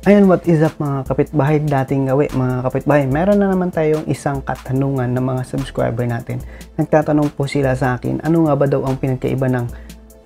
Ayan, what is up mga kapitbahay, dating gawi mga kapitbahay. Meron na naman tayong isang katanungan ng mga subscriber natin. Nagtatanong po sila sa akin, ano nga ba daw ang pinagkaiba ng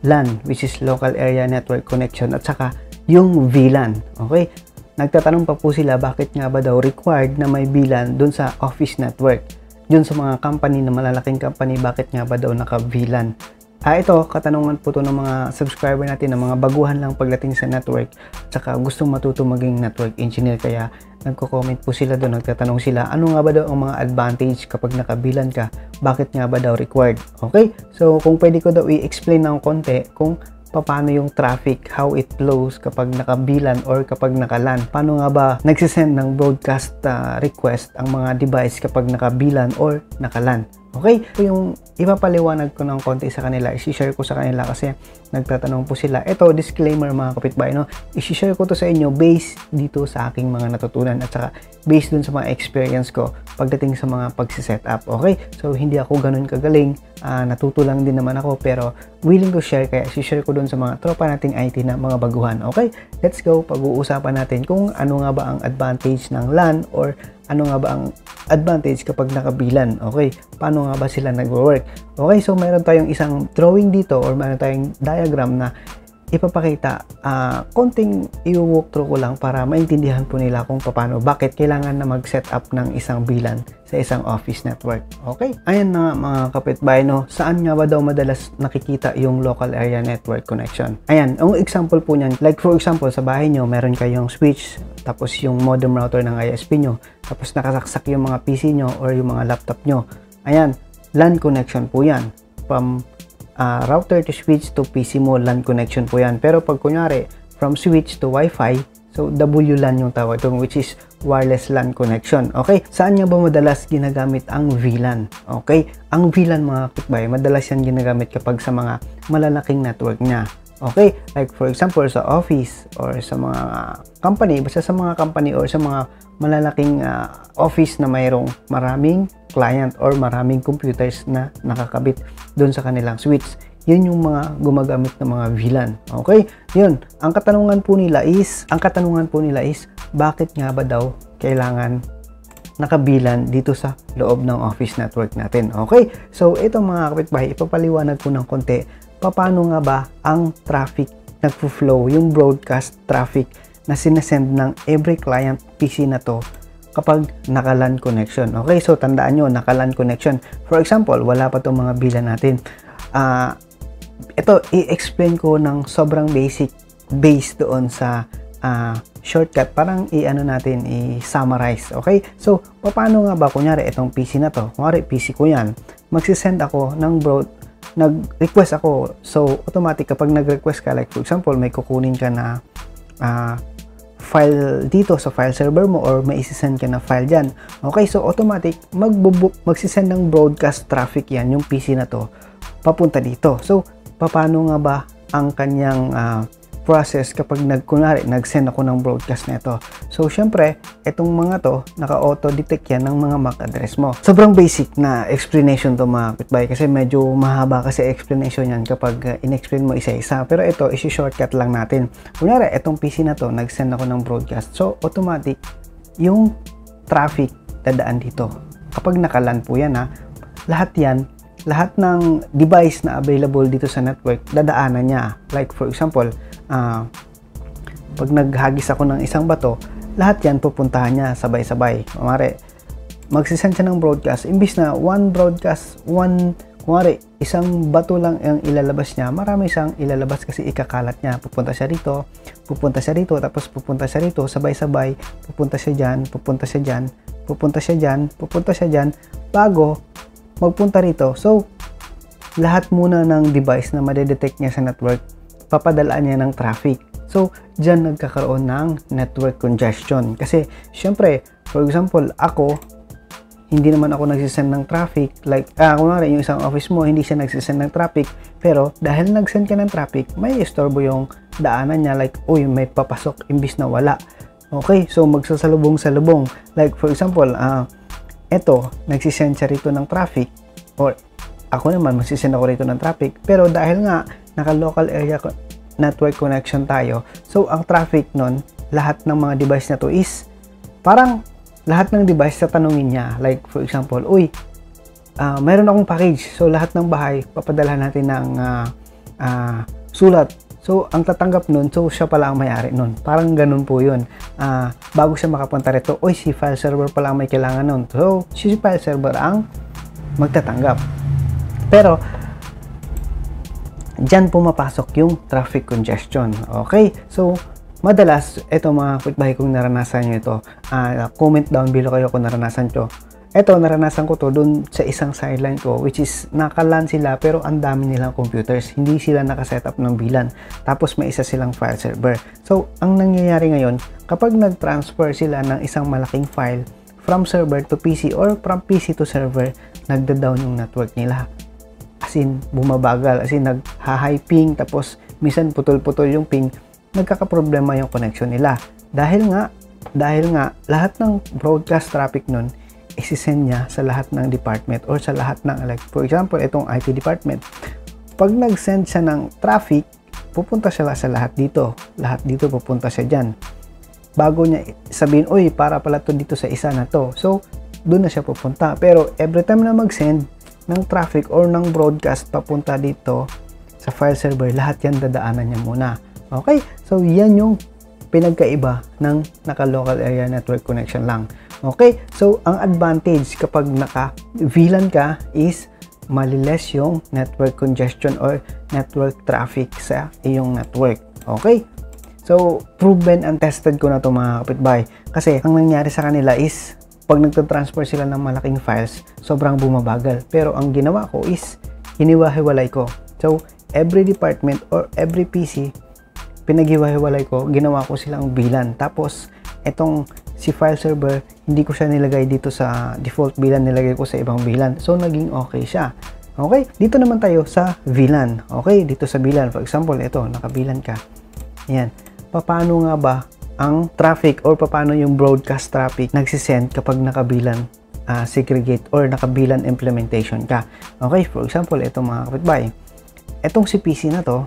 LAN, which is Local Area Network Connection, at saka yung VLAN. Okay? Nagtatanong pa po sila, bakit nga ba daw required na may VLAN dun sa office network? Dun sa mga company na malalaking company, bakit nga ba daw naka-VLAN? Ito, katanungan po to ng mga subscriber natin na mga baguhan lang pagdating sa network, tsaka gustong matuto maging network engineer, kaya nagko-comment po sila doon, nagtatanong sila, ano nga ba daw ang mga advantage kapag nakabilan ka, bakit nga ba daw required? Okay, so kung pwede ko daw i-explain ng konti kung paano yung traffic, how it flows kapag nakabilan or kapag naka-LAN. Paano nga ba nagsisend ng broadcast request ang mga device kapag nakabilan or naka-LAN. Okay? So yung ipapaliwanag ko ng konti sa kanila, isi-share ko sa kanila kasi nagtatanong po sila. Ito, disclaimer mga kapitbahay, no? Isi-share ko to sa inyo based dito sa aking mga natutunan at saka based dun sa mga experience ko pagdating sa mga pagsiset up. Okay? So hindi ako ganun kagaling, natuto lang din naman ako, pero willing to share, kaya isi-share ko dun sa mga tropa nating IT na mga baguhan. Okay? Let's go, pag-uusapan natin kung ano nga ba ang advantage ng LAN or ano nga ba ang advantage kapag nakabilan. Okay, paano nga ba sila nagwo-work? Okay, so mayroon tayong isang drawing dito or mayroon tayong diagram na ipapakita. Konting i-walk through ko lang para maintindihan po nila kung paano, bakit kailangan na mag-set up ng isang VLAN sa isang office network. Okay, ayan na nga mga kapitbahay, no? Saan nga ba daw madalas nakikita yung local area network connection? Ayan, ang example po niyan, like for example, sa bahay nyo, meron kayong switch, tapos yung modem router ng ISP nyo, tapos nakasaksak yung mga PC nyo or yung mga laptop nyo. Ayan, LAN connection po yan. From router to switch to PC mo, LAN connection po yan. Pero pag kunyari, from switch to Wi-Fi, so WLAN yung tawag ito, which is wireless LAN connection. Okay, saan nga ba madalas ginagamit ang VLAN? Okay, ang VLAN mga kapitbahay, madalas yan ginagamit kapag sa mga malalaking network niya. Okay, like for example sa office or sa mga company, basta sa mga company or sa mga malalaking office na mayroong maraming client or maraming computers na nakakabit doon sa kanilang switch. Yun yung mga gumagamit ng mga VLAN. Okay? Yun. Ang katanungan po nila is bakit nga ba daw kailangan naka-VLAN dito sa loob ng office network natin. Okay? So, ito mga kapitbahay, ipapaliwanag ko ng konti paano nga ba ang traffic nagfo-flow, yung broadcast traffic na sinesend ng every client PC na to kapag naka-LAN connection. Okay, so tandaan nyo, naka-LAN connection. For example, wala pa itong mga VLAN natin. Ito, i-explain ko ng sobrang basic based doon sa shortcut. Parang i-summarize. Okay, so paano nga ba, kunyari, itong PC na to, kunyari PC ko yan, magsisend ako ng nag-request ako. So, automatic kapag nag-request ka, like for example, may kukunin ka na file dito sa file server mo or may isi-send ka na file dyan. Okay, so automatic, magsisend ng broadcast traffic yan, yung PC na to, papunta dito. So, paano nga ba ang kanyang process kapag nag-send ako ng broadcast na ito? So, syempre, itong mga to, naka-auto-detect yan ng mga MAC address mo. Sobrang basic na explanation to mga kapitbahay kasi medyo mahaba kasi explanation yan kapag in-explain mo isa-isa. Pero ito, isi-shortcut lang natin. Kunyari, itong PC na to, nag-send ako ng broadcast. So, automatic, yung traffic dadaan dito. Kapag naka-LAN po yan, lahat ng device na available dito sa network, dadaanan niya. Like for example, pag naghagis ako ng isang bato, lahat yan pupuntahan niya sabay-sabay. Kumari, magsisend siya ng broadcast, imbis na kumari, isang bato lang ang ilalabas niya, marami siyang ilalabas kasi ikakalat niya. Pupunta siya rito, tapos pupunta siya rito, sabay-sabay, pupunta siya dyan, pupunta siya dyan, pupunta siya dyan, pupunta siya dyan, bago magpunta rito. So, lahat muna ng device na madedetect niya sa network, papadalaan niya ng traffic. So, dyan nagkakaroon ng network congestion. Kasi, syempre, for example, hindi naman ako nagsisend ng traffic. Like, kunwari, yung isang office mo, hindi siya nagsisend ng traffic. Pero, dahil nagsend ka ng traffic, may istorbo yung daanan niya. Like, uy, may papasok, imbis na wala. Okay, so magsasalubong-salubong. Like, for example, eto, nagsisend siya rito ng traffic. Or, ako naman, magsisend ako rito ng traffic. Pero, dahil nga, naka-local area network connection tayo, so ang traffic nun lahat ng mga device na to is parang lahat ng device sa tanungin niya. Like for example, uy, mayroon akong package. So lahat ng bahay, papadala natin ng sulat. So ang tatanggap nun, so siya pala ang may-ari nun. Parang ganun po yun. Bago siya makapunta rito, uy, si file server pala ang may kailangan nun. So si file server ang magtatanggap. Pero dyan pumapasok yung traffic congestion. Okay? So madalas, ito mga kapitbahay kung naranasan nyo ito, comment down below kayo kung naranasan nyo. Ito, naranasan ko to dun sa isang sideline ko, which is naka-LAN sila pero ang dami nilang computers. Hindi sila nakasetup ng VLAN. Tapos may isa silang file server. So, ang nangyayari ngayon, kapag nag-transfer sila ng isang malaking file from server to PC or from PC to server, nagda-down yung network nila. As in, bumabagal. As in, nag-high ping, tapos minsan putol-putol yung ping, nagkakaproblema yung connection nila. Dahil nga, lahat ng broadcast traffic nun, isisend niya sa lahat ng department or sa lahat ng, like, for example, itong IT department. Pag nag-send siya ng traffic, pupunta siya sa lahat dito. Lahat dito pupunta siya dyan. Bago niya sabihin, uy, para pala to dito sa isa na to. So, doon na siya pupunta. Pero, every time na mag-send ng traffic or ng broadcast papunta dito sa file server, lahat yan dadaanan niya muna. Okay? So, yan yung pinagkaiba ng naka-local area network connection lang. Okay? So, ang advantage kapag naka-VLAN ka is maliles yung network congestion or network traffic sa iyong network. Okay? So, proven and tested ko na ito mga kapitbahay. Kasi, ang nangyari sa kanila is pag nagtatransfer sila ng malaking files, sobrang bumabagal. Pero, ang ginawa ko is hiniwa-hiwalay ko. So, every department or every PC, pinaghiwa-hiwalay ko, ginawa ko silang VLAN. Tapos, etong si file server, hindi ko siya nilagay dito sa default VLAN, nilagay ko sa ibang VLAN. So, naging okay siya. Okay? Dito naman tayo sa VLAN. Okay? Dito sa VLAN. For example, ito, naka-VLAN ka. Ayan. Paano nga ba ang traffic or paano yung broadcast traffic nagsisend kapag naka-VLAN segregate or naka-VLAN implementation ka? Okay? For example, ito mga kapitbahay. Etong si PC na to,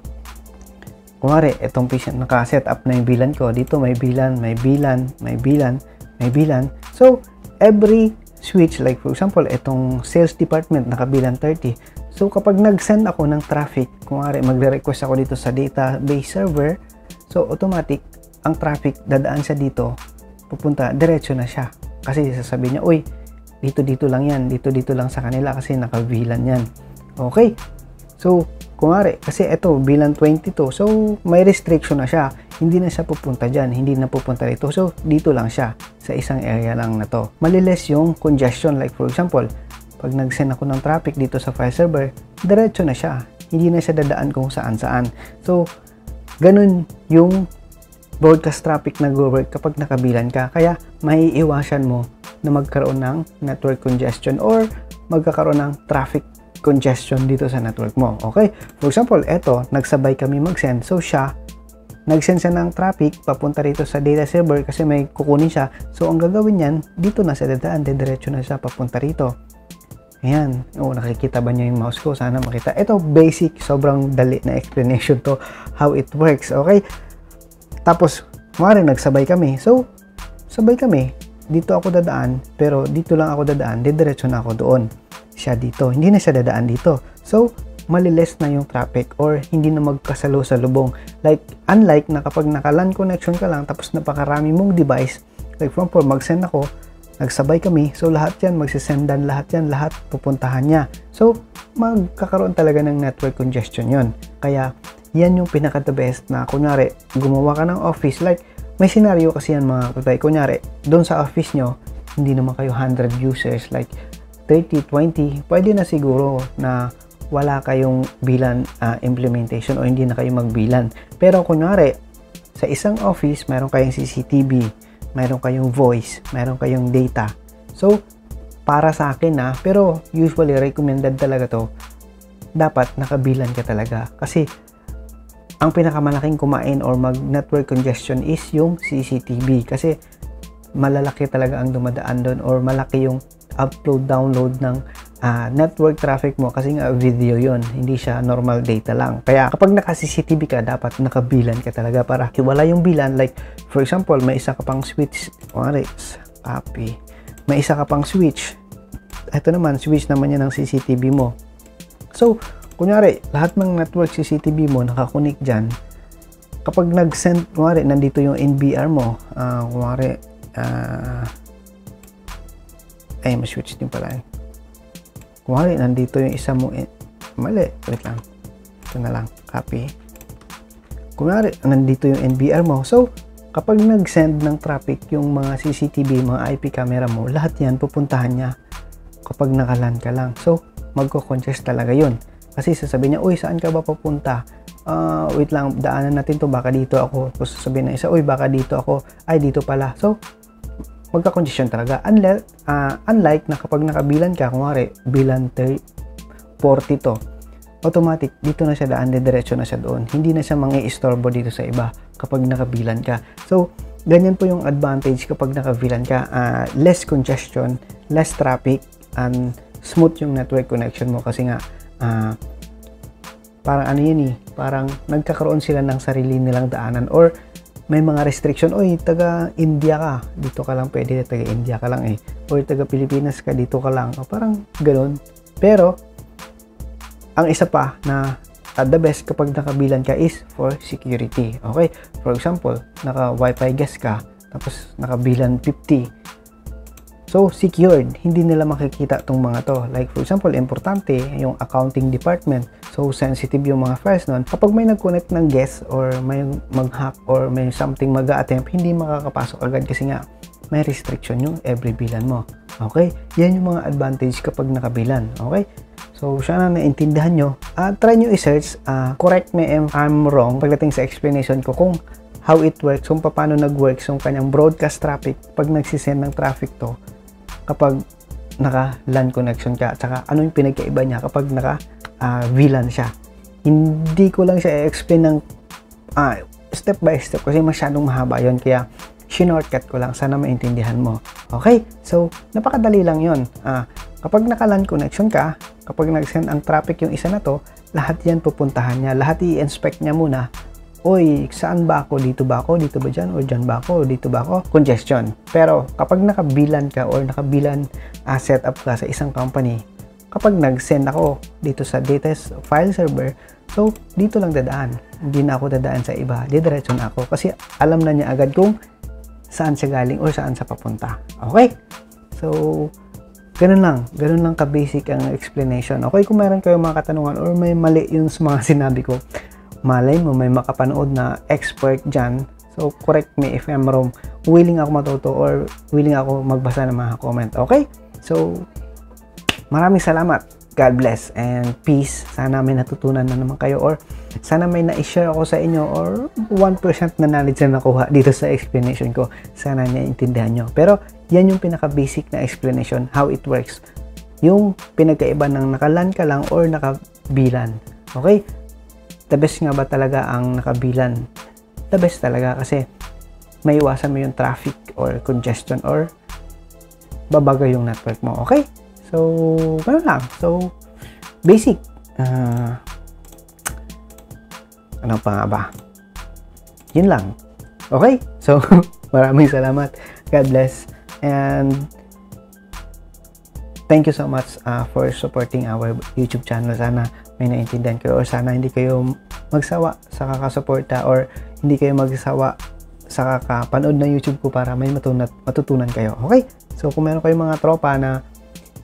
kunwari, itong PC naka-set up na yung VLAN ko. Dito may VLAN, may VLAN, may VLAN, may VLAN. So, every switch, like for example, itong sales department, naka-VLAN 30. So, kapag nag-send ako ng traffic, kunwari, magre-request ako dito sa database server, so, automatic, ang traffic, dadaan siya dito, pupunta, diretso na siya. Kasi sasabihin niya, uy, dito lang yan, dito lang sa kanila kasi naka-VLAN yan. Okay? So, kunwari, kasi ito, VLAN 22. So, may restriction na siya. Hindi na siya pupunta dyan. Hindi na pupunta dito. So, dito lang siya. Sa isang area lang na to. Maliles yung congestion. Like, for example, pag nag-send ako ng traffic dito sa file server, diretso na siya. Hindi na siya dadaan kung saan-saan. So, ganun yung broadcast traffic nag-work kapag naka-VLAN ka. Kaya, maiiwasan mo na magkaroon ng network congestion or magkakaroon ng traffic congestion dito sa network mo. Okay? For example, eto, nagsabay kami mag-send. So, nag-send siya ng traffic papunta rito sa data server kasi may kukunin siya. So, ang gagawin niyan, dito na siya dadaan. Diretso na siya papunta rito. Ayan. Nakikita ba niyo yung mouse ko? Sana makita. Ito, basic. Sobrang dali na explanation to how it works. Okay? Tapos, maaaring nagsabay kami. So, sabay kami. Dito ako dadaan, pero dito lang ako dadaan. Diretso na ako doon. Siya dito. Hindi na siya dadaan dito. So, maliles na yung traffic or hindi na magkasalo sa lubong. Like, unlike na kapag naka-LAN connection ka lang tapos napakarami mong device, like for example, mag-send ako, nagsabay kami, so lahat yan, magsisendan lahat yan, lahat pupuntahan niya. So, magkakaroon talaga ng network congestion yon. Kaya, yan yung pinaka-the best na, kunyari, gumawa ka ng office, like, may scenario kasi yan mga kapatid. Kunyari, doon sa office nyo, hindi naman kayo 100 users, like, 30, 20, pwede na siguro na wala kayong VLAN implementation o hindi na kayo mag-VLAN. Pero kunwari, sa isang office, mayroon kayong CCTV, mayroon kayong voice, mayroon kayong data. So, para sa akin pero usually recommended talaga to, dapat naka-VLAN ka talaga. Kasi, ang pinakamalaking kumain or mag-network congestion is yung CCTV. Kasi, malalaki talaga ang dumadaan doon or malaki yung upload, download ng network traffic mo kasi nga video yon, hindi siya normal data lang. Kaya kapag naka-CCTV ka, dapat nakabilan ka talaga para wala yung bilan. Like for example, may isa ka pang switch, copy, may isa ka pang switch, ito naman switch naman yan ng CCTV mo. So kunyari lahat ng network CCTV mo nakakunik dyan, kapag nag-send, kunyari nandito yung NBR mo, kunyari ay ma-switch din pala eh. Kuwari, nandito yung isa mo, mali, wait lang, ito na lang, copy. Kunwari, nandito yung NBR mo, so, kapag nag-send ng traffic yung mga CCTV, mga IP camera mo, lahat yan pupuntahan niya kapag nakalan ka lang. So, magko-congest talaga yun. Kasi sasabihin niya, uy, saan ka ba papunta? Wait lang, daanan natin to, baka dito ako. Tapos sasabihin na isa, uy, baka dito ako, ay, dito pala. So, magka-congestion talaga. Unlike na kapag nakabilan ka, kumari, bilan 40 to, automatic, dito na siya daan, diretso na siya doon. Hindi na siya mangi-istorbo dito sa iba kapag nakabilan ka. So, ganyan po yung advantage kapag nakabilan ka. Less congestion, less traffic, and smooth yung network connection mo kasi nga, parang ano yun parang nagkakaroon sila ng sarili nilang daanan or may mga restriction, oy, taga India ka, dito ka lang pwede, taga India ka lang eh, or taga Pilipinas ka, dito ka lang, parang ganoon. Pero ang isa pa na the best kapag nakabilan ka is for security. Okay, for example, naka wifi guest ka, tapos nakabilan 50, so secured, hindi nila makikita tong mga to. Like for example, importante yung accounting department, so sensitive yung mga files nun. Kapag may nag-connect ng guest or may mag-hack or may something mag-attempt, hindi makakapasok agad kasi nga may restriction yung every bilan mo. Okay, yan yung mga advantage kapag nakabilan. Okay, so sana naintindihan nyo. Try nyo i-search, correct me if I'm wrong pagdating sa explanation ko kung how it works, kung paano nag-works yung kanyang broadcast traffic pag nagsisend ng traffic to kapag naka LAN connection ka, at saka ano yung pinagkaiba niya kapag naka VLAN siya. Hindi ko lang siya i-explain ng step by step kasi masyadong mahaba yon, kaya shortcut ko lang, sana maintindihan mo. Okay, so napakadali lang yon. Kapag naka LAN connection ka, kapag nag-send ang traffic yung isa na to, lahat yan pupuntahan niya, lahat i-inspect niya muna. Oy, saan ba ako? Dito ba ako? Dito ba dyan? O dyan ba ako? Dito ba ako? Congestion. Pero kapag nakabilan ka or nakabilan setup ka sa isang company, kapag nag-send ako dito sa data file server, so dito lang dadaan. Hindi na ako dadaan sa iba. Didiretso na ako kasi alam na niya agad kung saan siya galing or saan siya papunta. Okay? So, ganun lang ka-basic ang explanation. Okay, kung meron kayong mga katanungan or may mali yung mga sinabi ko, malay mo may makapanood na expert dyan, so correct me if I'm wrong. Willing ako matuto or willing ako magbasa ng mga comment. Okay, so maraming salamat, God bless and peace. Sana may natutunan na naman kayo or sana may na-share ako sa inyo or 1% na knowledge na nakuha dito sa explanation ko, sana naiintindihan nyo. Pero yan yung pinaka-basic na explanation, how it works, yung pinagkaiba ng naka-LAN ka lang or naka-VLAN. Okay, the best nga ba talaga ang nakabilan? The best talaga kasi may iwasan mo yung traffic or congestion or babaga yung network mo. Okay? So, ganoon lang. So, basic. Ano pa nga ba? Yun lang. Okay? So, maraming salamat. God bless. And thank you so much for supporting our YouTube channel. Sana may naintindihan kayo or sana hindi kayo magsawa sa kakasuporta or hindi kayo magsawa sa kakapanood ng YouTube ko para may matutunan kayo. Okay? So, kung meron kayong mga tropa na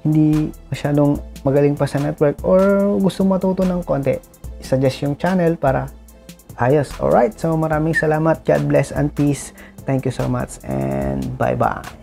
hindi masyadong magaling pa sa network or gusto matuto ng konti, suggest yung channel para ayos. Alright? So, maraming salamat. God bless and peace. Thank you so much and bye-bye.